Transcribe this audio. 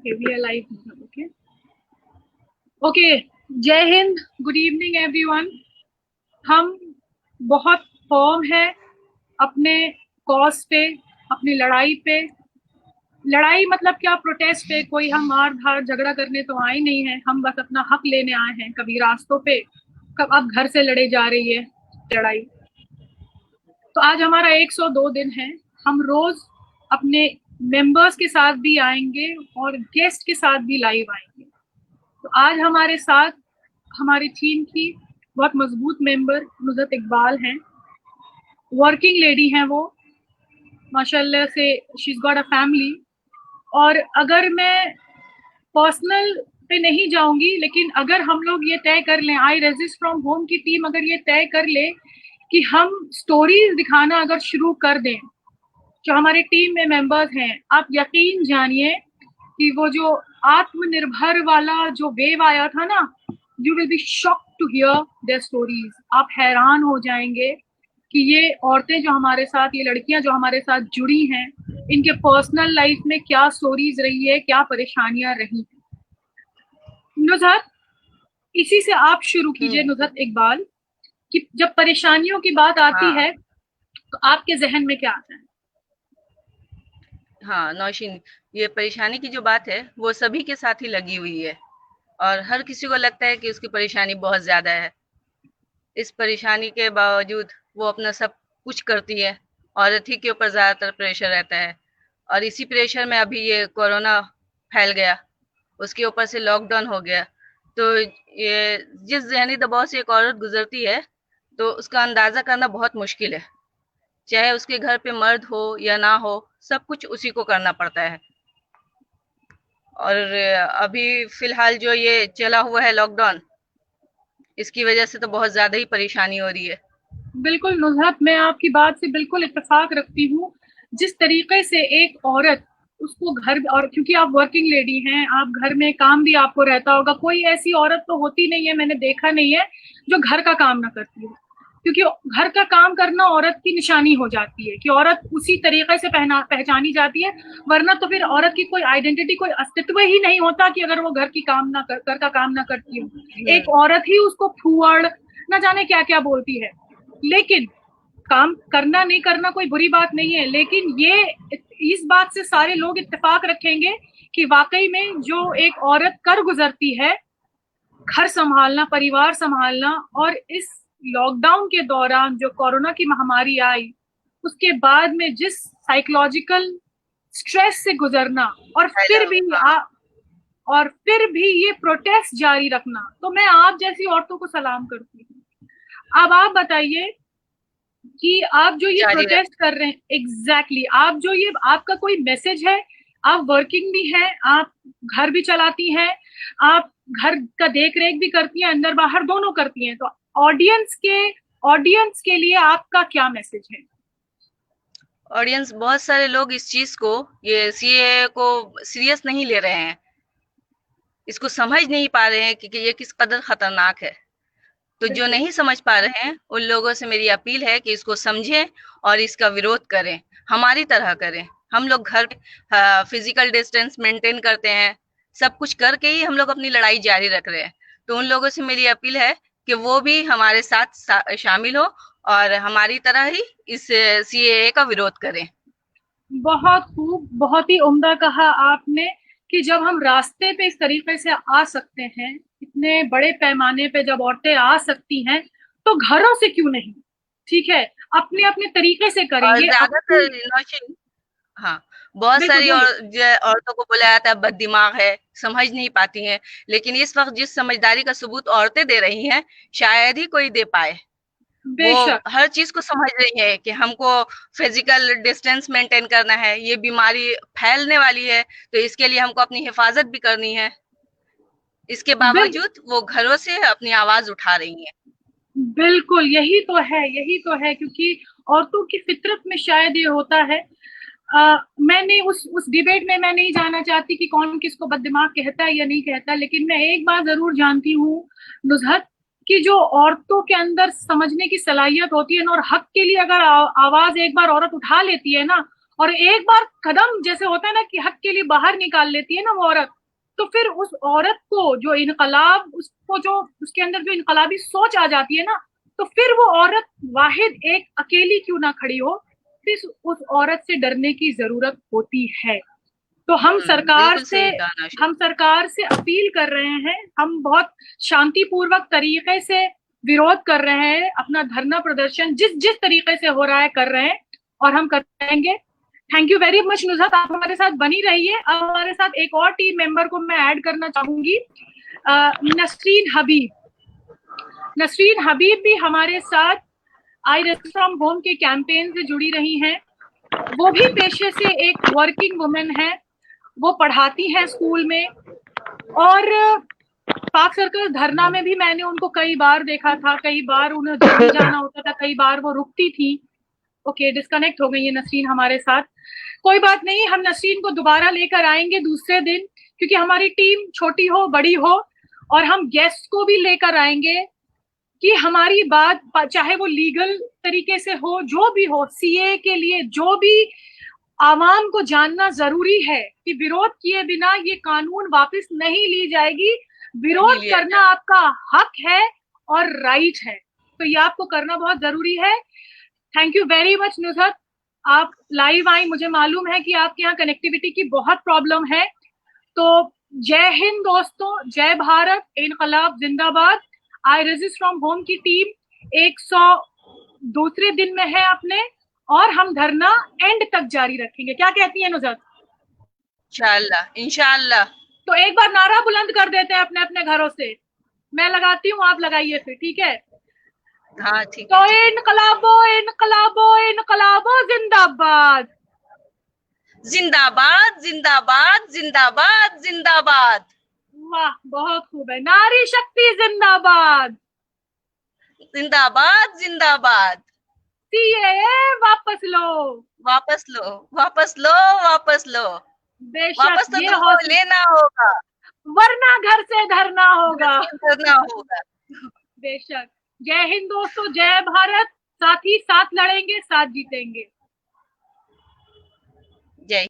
Okay, we are live. Okay. Okay. जय Hind, good evening everyone. हम बहुत फर्म है अपने कॉज पे, अपनी लड़ाई पे। लड़ाई मतलब क्या, प्रोटेस्ट पे। कोई हम मार धार झगड़ा करने तो आए नहीं है, हम बस अपना हक लेने आए हैं। कभी रास्तों पे, कब अब घर से लड़े जा रही है लड़ाई। तो आज हमारा 102 दिन है। हम रोज अपने मेंबर्स के साथ भी आएंगे और गेस्ट के साथ भी लाइव आएंगे। तो आज हमारे साथ हमारी टीम की बहुत मजबूत मेंबर नुज़रत इकबाल हैं। वर्किंग लेडी हैं वो, माशाल्लाह से। She is got a family. और अगर मैं पर्सनल पे नहीं जाऊंगी, लेकिन अगर हम लोग ये तय कर लें, आई रेजिस्ट फ्रॉम होम की टीम अगर ये तय कर ले कि हम स्टोरीज दिखाना अगर शुरू कर दें, जो हमारे टीम में मेंबर्स हैं, आप यकीन जानिए कि वो जो आत्मनिर्भर वाला जो वेव आया था ना, you will be shocked to hear their stories. आप हैरान हो जाएंगे कि ये औरतें जो हमारे साथ, ये लड़कियां जो हमारे साथ जुड़ी हैं, इनके पर्सनल लाइफ में क्या स्टोरीज रही है, क्या परेशानियां रही हैं। नुज़रत, इसी से आप शुरू कीजिए नुज़रत इकबाल, कि जब परेशानियों की बात आती है तो आपके जहन में क्या आता है? हाँ नौशीन, ये परेशानी की जो बात है वो सभी के साथ ही लगी हुई है और हर किसी को लगता है कि उसकी परेशानी बहुत ज्यादा है। इस परेशानी के बावजूद वो अपना सब कुछ करती है। औरत ही के ऊपर ज्यादातर प्रेशर रहता है और इसी प्रेशर में अभी ये कोरोना फैल गया, उसके ऊपर से लॉकडाउन हो गया। तो ये जिस जहनी दबाव से एक औरत गुजरती है तो उसका अंदाजा करना बहुत मुश्किल है। चाहे उसके घर पे मर्द हो या ना हो, सब कुछ उसी को करना पड़ता है। और अभी फिलहाल जो ये चला हुआ है लॉकडाउन, इसकी वजह से तो बहुत ज्यादा ही परेशानी हो रही है। बिल्कुल नुज़रत, मैं आपकी बात से बिल्कुल इत्तेफाक रखती हूँ। जिस तरीके से एक औरत, उसको घर, और क्योंकि आप वर्किंग लेडी हैं, आप घर में काम भी आपको रहता होगा। कोई ऐसी औरत तो होती नहीं है, मैंने देखा नहीं है, जो घर का काम ना करती हो। क्योंकि घर का काम करना औरत की निशानी हो जाती है कि औरत उसी तरीके से पहचानी जाती है। वरना तो फिर औरत की कोई आइडेंटिटी, कोई अस्तित्व ही नहीं होता कि अगर वो घर की काम ना कर, घर का काम ना करती हो। एक औरत ही उसको फूहड़ ना जाने क्या क्या बोलती है। लेकिन काम करना नहीं करना कोई बुरी बात नहीं है, लेकिन ये, इस बात से सारे लोग इत्तेफाक रखेंगे कि वाकई में जो एक औरत कर गुजरती है, घर संभालना, परिवार संभालना, और इस लॉकडाउन के दौरान जो कोरोना की महामारी आई, उसके बाद में जिस साइकोलॉजिकल स्ट्रेस से गुजरना, और फिर भी ये प्रोटेस्ट जारी रखना, तो मैं आप जैसी औरतों को सलाम करती हूँ। अब आप बताइए कि आप जो ये जारी प्रोटेस्ट कर रहे हैं, एग्जैक्टली आप जो ये, आपका कोई मैसेज है? आप वर्किंग भी हैं, आप घर भी चलाती हैं, आप घर का देख रेख भी करती हैं, अंदर बाहर दोनों करती हैं। तो ऑडियंस के लिए आपका क्या मैसेज है? ऑडियंस, बहुत सारे लोग इस चीज को, ये सीए को सीरियस नहीं ले रहे हैं, इसको समझ नहीं पा रहे हैं कि ये किस कदर खतरनाक है। तो जो बिल्कुल। नहीं समझ पा रहे हैं उन लोगों से मेरी अपील है कि इसको समझें और इसका विरोध करें, हमारी तरह करें। हम लोग घर फिजिकल डिस्टेंस मेंटेन करते हैं, सब कुछ करके ही हम लोग अपनी लड़ाई जारी रख रहे हैं। तो उन लोगों से मेरी अपील है कि वो भी हमारे साथ शामिल हो और हमारी तरह ही इस सीएए का विरोध करें। बहुत खूब, बहुत ही उम्दा कहा आपने कि जब हम रास्ते पे इस तरीके से आ सकते हैं, इतने बड़े पैमाने पे जब औरतें आ सकती हैं, तो घरों से क्यों नहीं? ठीक है, अपने अपने तरीके से करें और ये ज्यादातर अपनी। नौशीन, हाँ, बहुत बिल्कुल सारी बोलिए। औरतों को बोला जाता है बददिमाग है, समझ नहीं पाती हैं। लेकिन इस वक्त जिस समझदारी का सबूत औरतें दे रही हैं, शायद ही कोई दे पाए। वो बेशक। हर चीज को समझ रही है कि हमको फिजिकल डिस्टेंस मेंटेन करना है, ये बीमारी फैलने वाली है, तो इसके लिए हमको अपनी हिफाजत भी करनी है। इसके बिल बावजूद वो घरों से अपनी आवाज उठा रही हैं। बिल्कुल, यही तो है, यही तो है, क्योंकि औरतों की फितरत में शायद ये होता है। मैंने उस डिबेट में मैं नहीं जाना चाहती कि कौन किसको बददिमाग कहता है या नहीं कहता, लेकिन मैं एक बात जरूर जानती हूँ नुजहत, कि जो औरतों के अंदर समझने की सलाहियत होती है ना, और हक के लिए अगर आवाज एक बार औरत उठा लेती है ना, और एक बार कदम जैसे होता है ना कि हक के लिए बाहर निकाल लेती है ना वो औरत, तो फिर उस औरत को जो इनकलाब, उसको जो उसके अंदर जो इनकलाबी सोच आ जाती है ना, तो फिर वो औरत वाहिद एक अकेली क्यों ना खड़ी हो, फिर उस औरत से डरने की जरूरत होती है। तो बिल्कुल सही कहा नौशाद। हम सरकार से अपील कर रहे हैं, हम बहुत शांतिपूर्वक तरीके से विरोध कर रहे हैं, अपना धरना प्रदर्शन जिस जिस तरीके से हो रहा है कर रहे हैं, और हम करेंगे। Thank you very much Nuzhat, आप हमारे साथ बनी रहिए। अब हमारे साथ एक और टीम मेंबर को मैं ऐड करना चाहूंगी, नसरीन हबीब। नसरीन हबीब भी हमारे साथ आई रेस्ट फ्रॉम होम के कैंपेन से जुड़ी रही हैं। वो भी पेशे से एक वर्किंग वुमेन है, वो पढ़ाती हैं स्कूल में, और पाक सर्कल धरना में भी मैंने उनको कई बार देखा था, कई बार उन्हें जल्दी जाना होता था, कई बार वो रुकती थी। ओके, डिस्कनेक्ट हो गई है नसरीन हमारे साथ, कोई बात नहीं, हम नसरीन को दोबारा लेकर आएंगे दूसरे दिन, क्योंकि हमारी टीम छोटी हो बड़ी हो, और हम गेस्ट को भी लेकर आएंगे कि हमारी बात चाहे वो लीगल तरीके से हो, जो भी हो, सीए के लिए जो भी आवाम को जानना जरूरी है कि विरोध किए बिना ये कानून वापस नहीं ली जाएगी। विरोध करना आपका हक है और राइट है, तो ये आपको करना बहुत जरूरी है। Thank you very much Nusrat, आप लाइव आई, मुझे मालूम है कि आपके यहाँ कनेक्टिविटी की बहुत प्रॉब्लम है। तो जय हिंद दोस्तों, जय भारत, इनकलाब जिंदाबाद। आई रेजिस्ट फ्रॉम होम की टीम 102 दिन में है अपने, और हम धरना एंड तक जारी रखेंगे। क्या कहती है नुजरत? इंशाअल्लाह, इंशाअल्लाह। तो एक बार नारा बुलंद कर देते हैं अपने अपने घरों से, मैं लगाती हूँ, आप लगाइए फिर, ठीक है? हाँ ठीक तो है। इनकलाबो इनकलाबो इनकलाबो जिंदाबाद, जिंदाबाद जिंदाबाद जिंदाबाद जिंदाबाद। वाह, बहुत खूब है। नारी शक्ति जिंदाबाद, जिंदाबाद जिंदाबाद। सीएए वापस लो, वापस लो, वापस लो, वापस लो। बेशक वापस तो ये तुमको लेना होगा, वरना घर से धरना होगा। करना होगा। बेशक। जय हिंद दोस्तों, जय भारत, साथ ही साथ लड़ेंगे, साथ जीतेंगे।